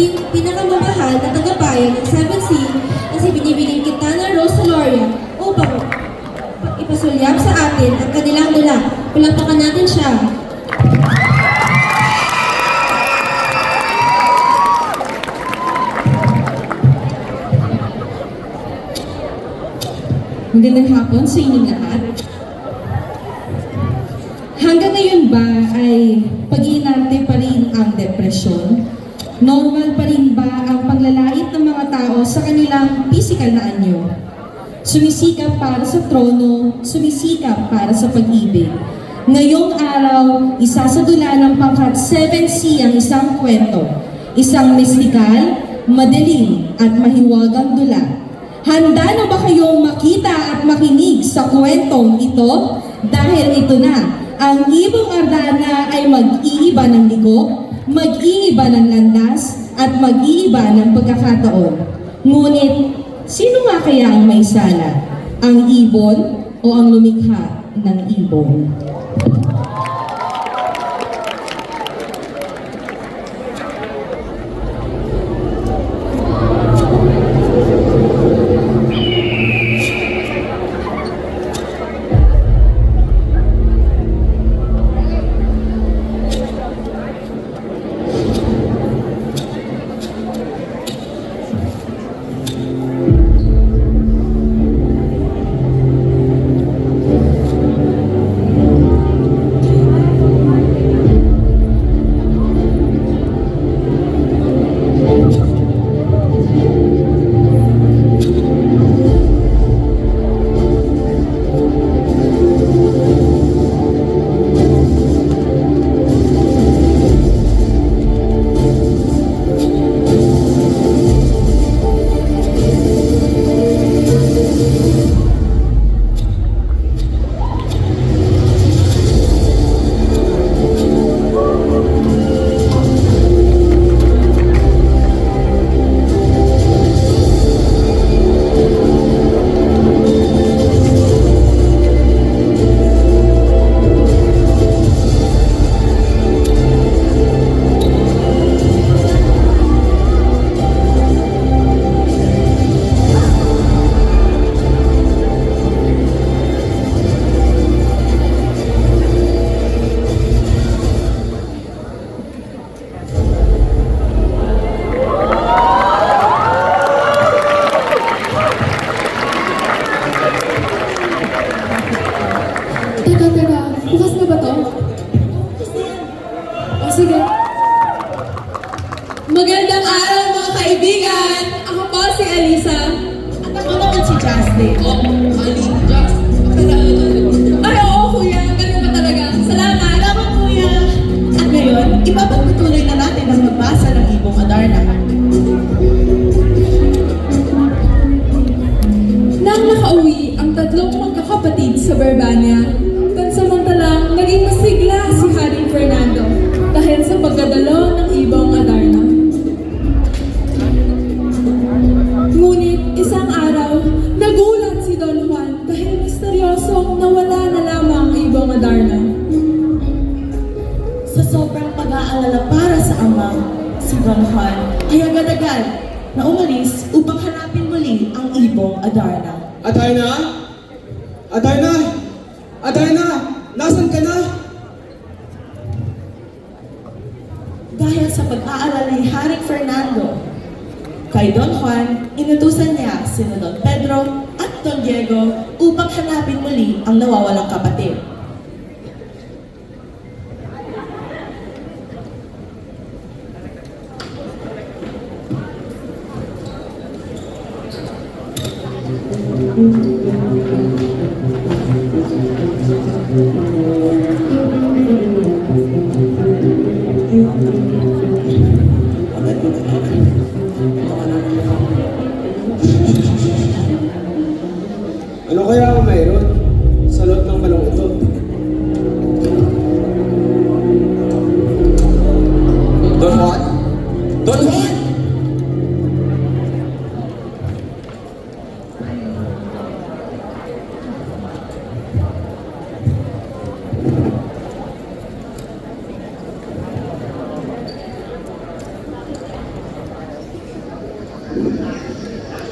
pinakamamahal na tagabayan ng 7C na si Binibining Quintana Rose Soloria upang ipasulyap sa atin ang kanilang dula. Palapakan natin siya. Magandang hapon sa inyong lahat. Hanggang ngayon ba ay pag-iinarte pa rin ang depresyon? Normal pa rin ba ang paglalait ng mga tao sa kanilang physical na anyo? Sumisikap para sa trono, sumisikap para sa pag-ibig. Ngayong araw, isasadula ng pangkat 7C ang isang kwento. Isang mistikal, madilim at mahiwagang dula. Handa na ba kayong makita at makinig sa kwentong ito? Dahil ito na, ang Ibong Ardana ay mag-iiba ng liko, mag-iiba ng landas, at mag-iiba ng pagkakataon. Ngunit, sino nga kaya ang may sala? Ang ibon o ang lumikha ng ibon? Teka, bukas na ba to? O sige. Magandang araw mga kaibigan! Ako po si Alisa. At ako naman si Jasmine. Ay, oo kuya, ganun ba talaga? Salamat! Salamat, kuya! At ngayon, ipapagpatuloy na natin ang magbasa ng Ibong Adarna. Nang nakauwi ang tatlong magkakapatid sa Barbania, pansamantalang naging masigla si Haring Fernando dahil sa pagdadalo ng Ibong Adarna. Ngunit isang araw, nagulat si Don Juan dahil misteryosong nawala na lamang ang Ibong Adarna. Sa sobrang pag-aalala para sa ama, si Don Juan ay agad-agad na umalis upang hanapin muli ang Ibong Adarna. Adarna? Adarna? Adarna? Nasaan ka na? Dahil sa pag-aalala ni Haring Fernando, kay Don Juan, inutusan niya sina Don Pedro at Don Diego upang hanapin muli ang nawawalang kapatid. Ano kaya ang mayroon sa loob ng balong ito? Don Juan? Don Juan!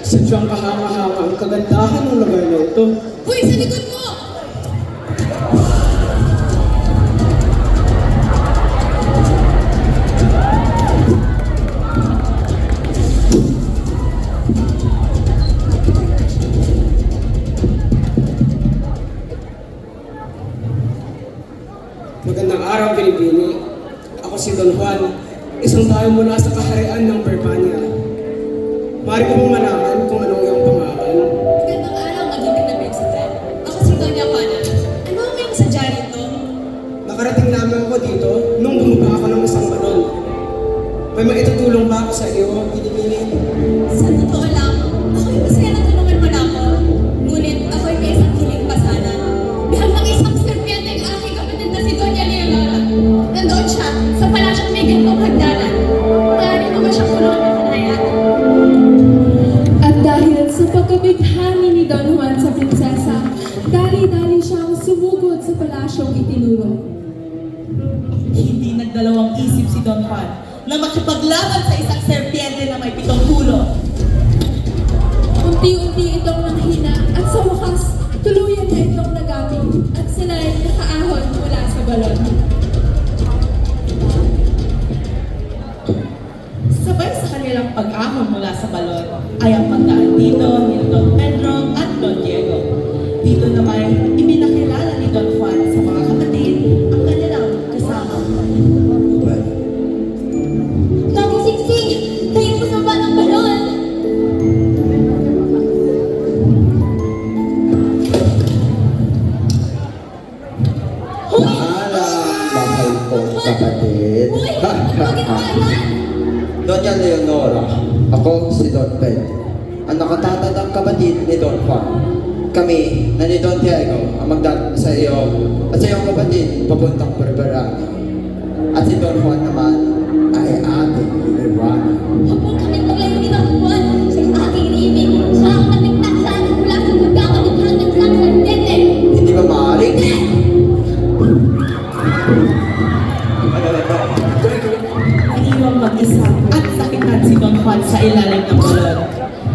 Sadyang kahanga-hanga ang kagandahan ng lugar na ito. Hoy, sa likod mo! Magandang araw, Pilipini. Ako si Don Juan, isang tao mula sa kaharian ng Perbania. Maaari ko bang malaman kung anong iyong pangalan? Magandang araw, magiging na Mexican. Ako si Doña Juana. Ano ang iyong sadya rito? Nakarating lamang ako dito nung bumaba ako ng isang balon. May maitutulong ba ako sa iyo, Pilipini? Sa totoo lang, ako'y masaya na tulungan mo na ako. Ngunit ako'y may isang hiling pa sana. Bihag ng isang serpiente ang aking kapatid na si Doña Leonora. Nandoon siya sa palasyong may gantong hagdanan. Maaari mo ba siyang tulungan ng kanaya? At dahil sa pagkabighani ni Don Juan sa prinsesa, dali-dali siyang sumugod sa palasyong itinuro. Hindi nagdalawang isip si Don Juan na makipaglaban sa isang serpiente na may 7 ulo. Unti-unti itong nanghina at sa wakas, tuluyan na itong nagamit at sila ay nakaahon mula sa balon. Sabay sa kanilang pag-ahon mula sa balon ay ang pagdaan dito ni Don Pedro at Don Diego. Dito naman ibinakilala ni Don Juan sa mga kapatid ang kanilang kasama. Lagi siksik! Tayo mo sa ng balon! Maalang mahal kong kapatid. Uy! Bakit ba yan? Doña Leonora, ako si Don Pedro, ang nakatatandang kapatid ni Don Juan. Kami na ni Don Diego ang magdadala sa iyo at sa iyong kapatid papuntang Barbarani. At si Don Juan naman ay ating iniwana. Habang kami maglayo ni Don Juan sa aking iniibig, siya ang maligtas sa akin mula sa pagkakalitan ng isang serpiente! Hindi ba maaari? Naiwang mag-isa at sakitan si Don Juan sa ilalim ng balon.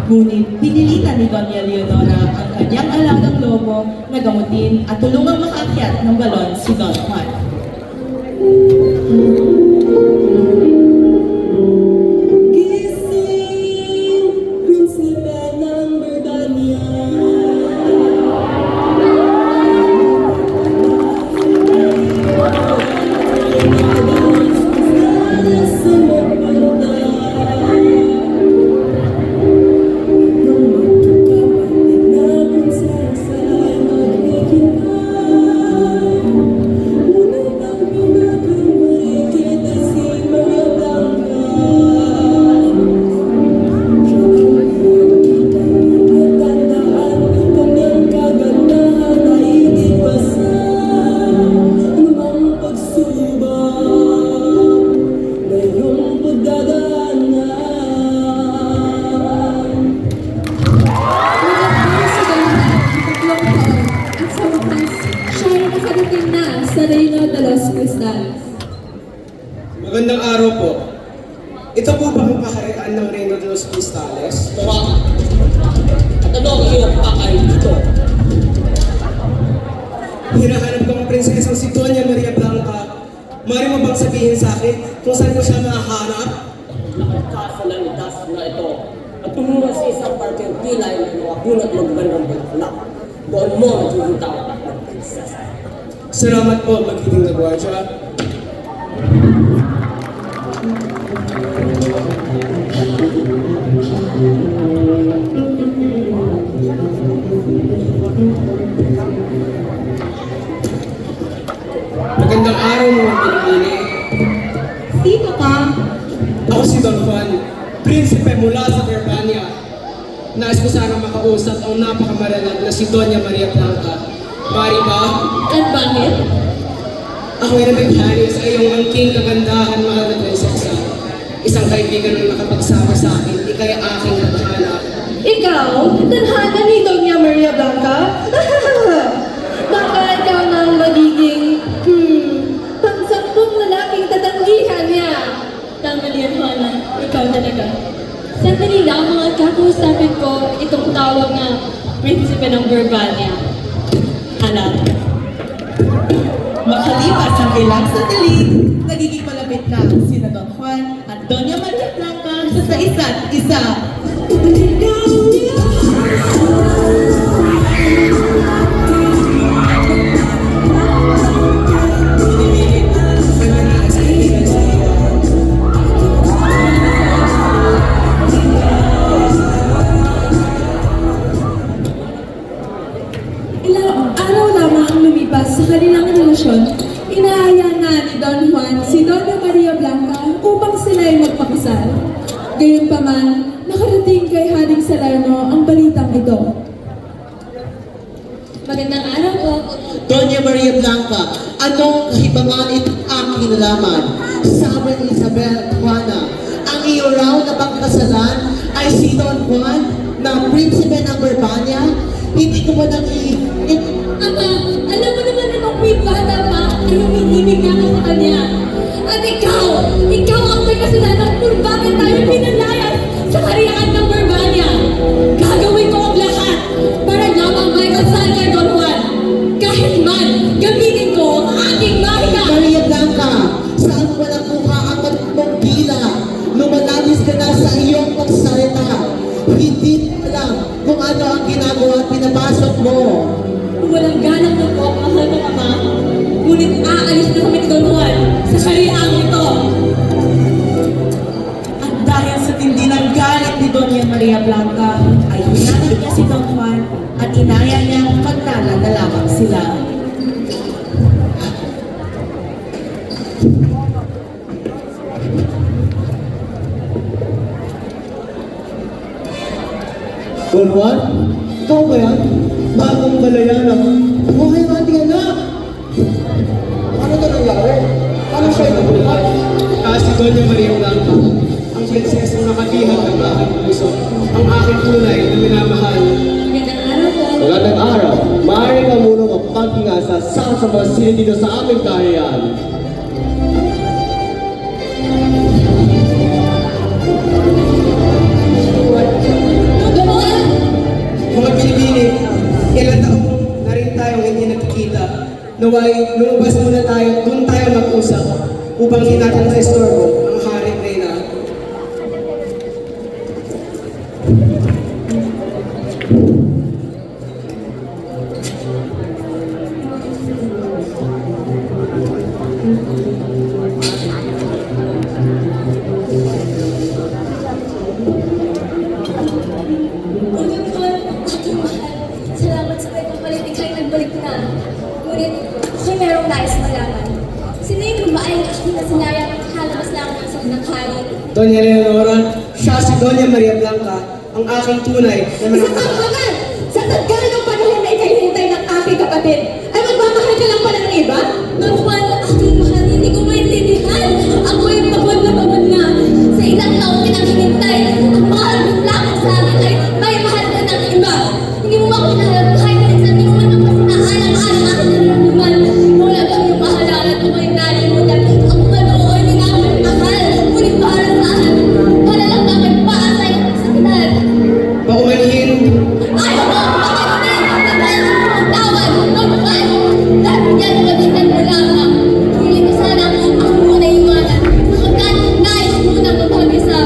Ngunit pinilitan ni Doña Leonora ang kanyang alagang lobo na gamutin at tulungang makaakyat ng balon si Don Juan. Gising, prinsipe ng Berdania. Magandang araw po. Ito po ba ang kaharian ng Reino de los Cristales? At ano ang iyong pakay dito? Hinahanap ko ang prinsesang si Doña Maria Blanca. Maaari mo bang sabihin sa akin kung saan ko siya mahanap? Nakakasa ng itas na ito at tumungo sa isang parteng pilay na nakabunot magandang bulaklak. Doon mo nakikita ng prinsesa. Salamat po, magiting na gwardiya. Magandang araw mga Pilipini. Sino ka? Ako si Don Juan, prinsipe mula sa Perbania. Nais ko sana makausap ang napakamaralag na si Doña Maria Blanca. Mari ba? At bakit? Ako ay nabighani sa iyong angking kagandahan, mahal na prinsesa. Isang kaibigan ang nakapagsama sa akin, ikay aking nadhana. Ikaw? Tadhana ni Doña Maria Blanca? Baka ikaw na ang magiging, pang-sampung lalaking tatanggihan niya. Tama niyan, Juana. Ikaw talaga. Sa Sandali lang, mga kakausapin ko itong tawag na prinsipe ng Verbania. Alam. Makalipas ang ilang sandali, nagiging malapit na sina Don Juan at Doña Maria Blanca sa isa't isa. Ilang araw lamang ang lumipas sa kanilang relasyon, inaaya na ni Don Juan si Doña Maria Blanca upang sila ay magpakasal. Gayunpaman, nakarating kay Haring Salerno ang balitang ito. Magandang araw po. Doña Maria Blanca, anong kahibangan itong aking nalaman? Sabi ni Isabel Juana, ang iyo raw na pagkasalan ay si Don Juan na prinsipe ng Verbania? Hindi ko ba nang Ama, alam mo naman namang may bata pa ay umiibig na ako sa kanya. At ikaw ang may kasalanan kung bakit tayo pinalayas sa kariyaan ng Verbania. Gagawin ko ang lahat para lamang may kasal kay Don Juan. Kahit man, gamitin ko ang aking mahina. Maria Blanca, saan mo nakuha ang mong gila? Lumalabis ka na sa iyong pagsalita. Hindi mo alam kung ano ang ginagawa at pinapasok mo. Walang ganang na po ang mahal ng ama. Ngunit aalis na kami ni Don Juan sa kariyaan ito. At dahil sa tindi ng galit ni Doña Maria Blanca, ay hinanap niya si Don Juan at inaya niyang magtala na lamang sila. Don Juan, ikaw ba yan? Bagong balayana. Buhay ang ating anak! Ano ito nangyari? Paano siya nabuhay? Si Doña Maria Blanca, ang prinsesang nakatihag ng aking puso, ang aking tunay na minamahal. Magandang araw po. Magandang araw. Maaari ka muna magpagingasa sa mga sila dito sa aming kaharian. Mga Pilipino, ilang taong na rin tayong hindi nagkikita. Naway, lumabas muna tayo, doon tayo mag-usap upang hindi natin ma-estorbo ang haring reyna. Don Juan, aking mahal, salamat sa pagpapalit ikay nagbalik na. Ngunit, ako'y merong nais malaman. Sino yung lumaay ang aking nasinayang halabas na ako ng sakit ng hari? Doña Leonora, siya si Doña Maria Blanca, ang aking tunay na Isang minamahal. kampangan! Sa tagal ng panahon na ikay hintay ng aking kapatid, ay magmamahal ka lang pala ng iba? Don Juan, aking mahal, hindi ko maintindihan. Ako'y pagod na. Sa ilang taong kitang hinintay, ang mahal mo lamang sa akin ay may mahal ka ng iba. Hindi mo ako inahalap kahit minsan, hindi mo man mapasinahalang ang aking nararamdaman. Wala bang yung mahalaan at ako'y nalimutan. Ako ba noon hindi nga ako mahal, ngunit para saan? Para lang bakit paasay ang kasakitan. Paumanhin, Ayaw mo ang pakinig! Nagkaroon mo ang tawad! Don Juan! Dahil yan ang kagitan mo lamang. Hindi ko sana ako muna iwanan. Sapagkat nais muna mag-isa.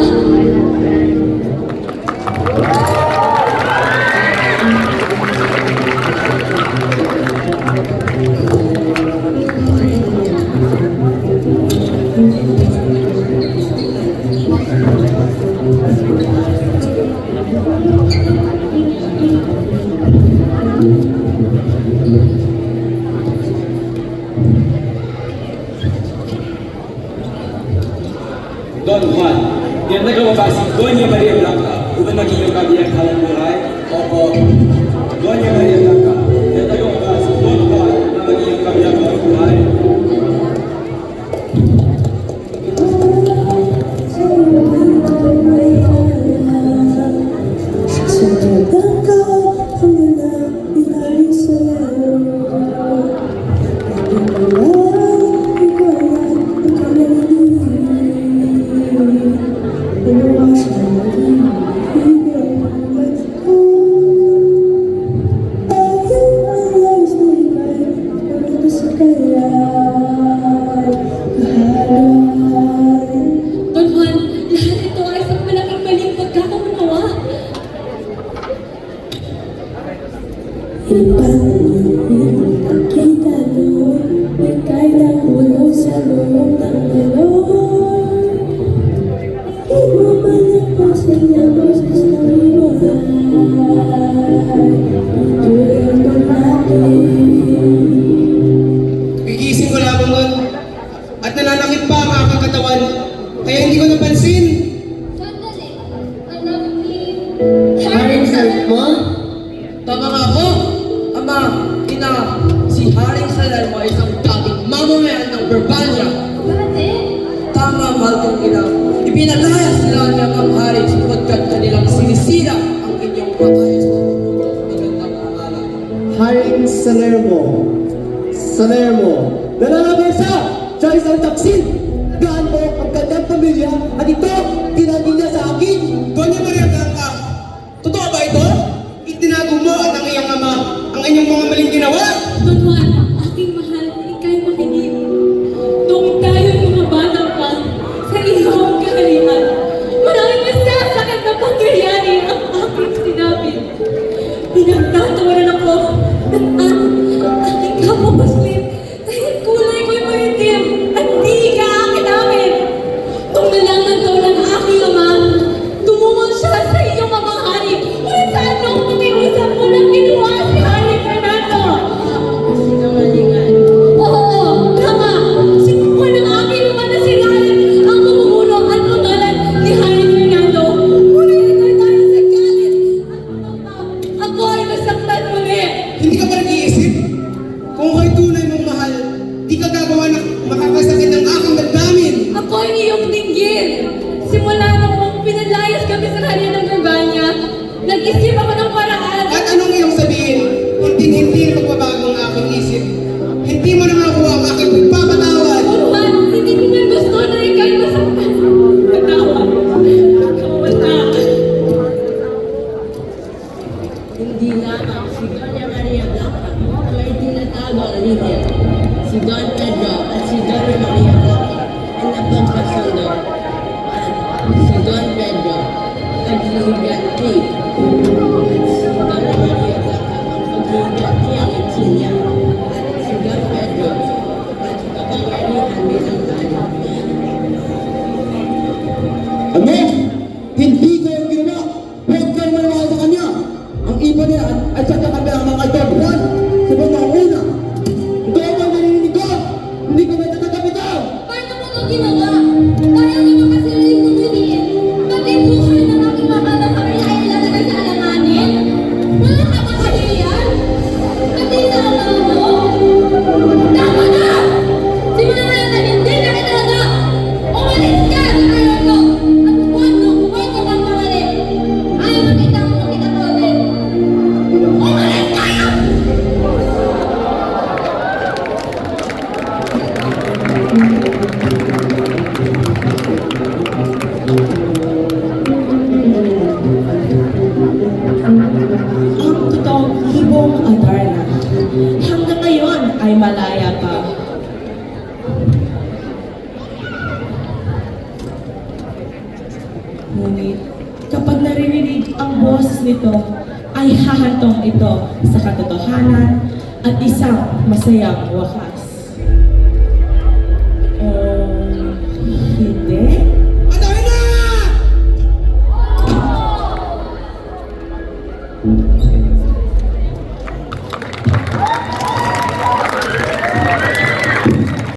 Don Juan, yan nagawa ba si Doña Maria Blanca upang maging yung kabiyang halang buhay? Opo. Doña Maria Blanca, yan nagawa ba si Don Juan na maging yung kabiyang halang buhay? Thank you. Don Juan, lahat ito ay isang malaking maling pagkakaunawa. Kita doon, ika'y nahulog sa loob ng galon. Di mo man napasin ang boses ng iwan. Tulad mo natin. Gigising ko lamang nun at nananakit pa ang aking katawan kaya hindi ko napansin. Sandali, anak ni... Haring Salermo? Tama nga po, Ama, Ina, si Haring Salermo ay isang dating mamamayan ng Verbania. Bakit? Tama, mahal kong ina. Ipinalaya sila ng ang hari sapagkat kanilang sinisira ang inyong maayos na magandang pangalan. Haring Salermo. Salermo. Nanangabarsa sa isang taksin. Gaan mo ang kanyang pamilya at ito, tinagin niya sa akin. Doña Maria Blanca, totoo ba ito? Itinago mo at ang iyong ama ang inyong mga maling ginawa? Don Juan, aking mahal, ika'y makinig. Noong tayo'y mga bata pa, sa iyong kaharian, maraming masasakit na pangyayari ang aking sinabi. Pinagtatawanan ako ng aking kapapaslim dahil kulay ko'y maitim at di ka akin namin. Nung nalaman daw ng aking ama, tumungol siya sa iyong amang hari. Ngunit sa anong pakiusap mo nang ginawa si Hari Fernando? Sinungalingan. Oo, tama. Sinubukan ng aking ama na sirain ang pamumuno at pangalan ni Hari Fernando. Ngunit ito'y dahil sa galit at pangamba. Ako ay nasaktan muli. Hindi ka ba nag-iisip? Kung ako'y tunay mong mahal, di ka gagawa ng makakasakit ng aking damdamin. Ako ay iyong dinggin. Simula nung pinalayas kami sa kanya ng Verbania, nag-isip ako ng paraan. At anong iyong sabihin? Hindi magbabago ang aking isip. Hindi mo na makuha ang aking pagpapatawad. Juan, hindi ko man gusto na ika'y masaktan. Katawad. Katawad. Hindi lamang si Doña Maria Blanca ang may tinatago ang lider. Si Don Pedro at si Doña Maria Blanca ang napagkasundo. At si Don Pedro ang hiniganti. At si Doña Maria Blanca ang paghihiganti ang itsinya. At si Don Pedro at kapangyarihan bilang hari. Ano? Hindi ko yung ginawa. Huwag kang maniwala sa kanya. Ang iba niya ay sa kakabila ng mga Don Juan. Sa mga una. Ito ang mga narinig ko. Hindi ko may tatanggap ito. Paano mo ito ginawa? Dahil naman kasi rin kong piliin. Pati buhay ng aking mahal na kami ay ilalagay sa alanganin. Wala ka makahiyan. Pati sa ama mo. Tama na! Simula ngayon na hindi na kitalaga. Umalis ka sa kayo ko. At huwag ka pang mamalit. Ayaw makita mo kita ko ulit. Umalis kayo! Ang totoong ibong Adarna hanggang ngayon ay malaya pa. Ngunit kapag naririnig ang boses nito, ay hahantong ito sa katotohanan at isang masayang wakas. Hindi? Adarna!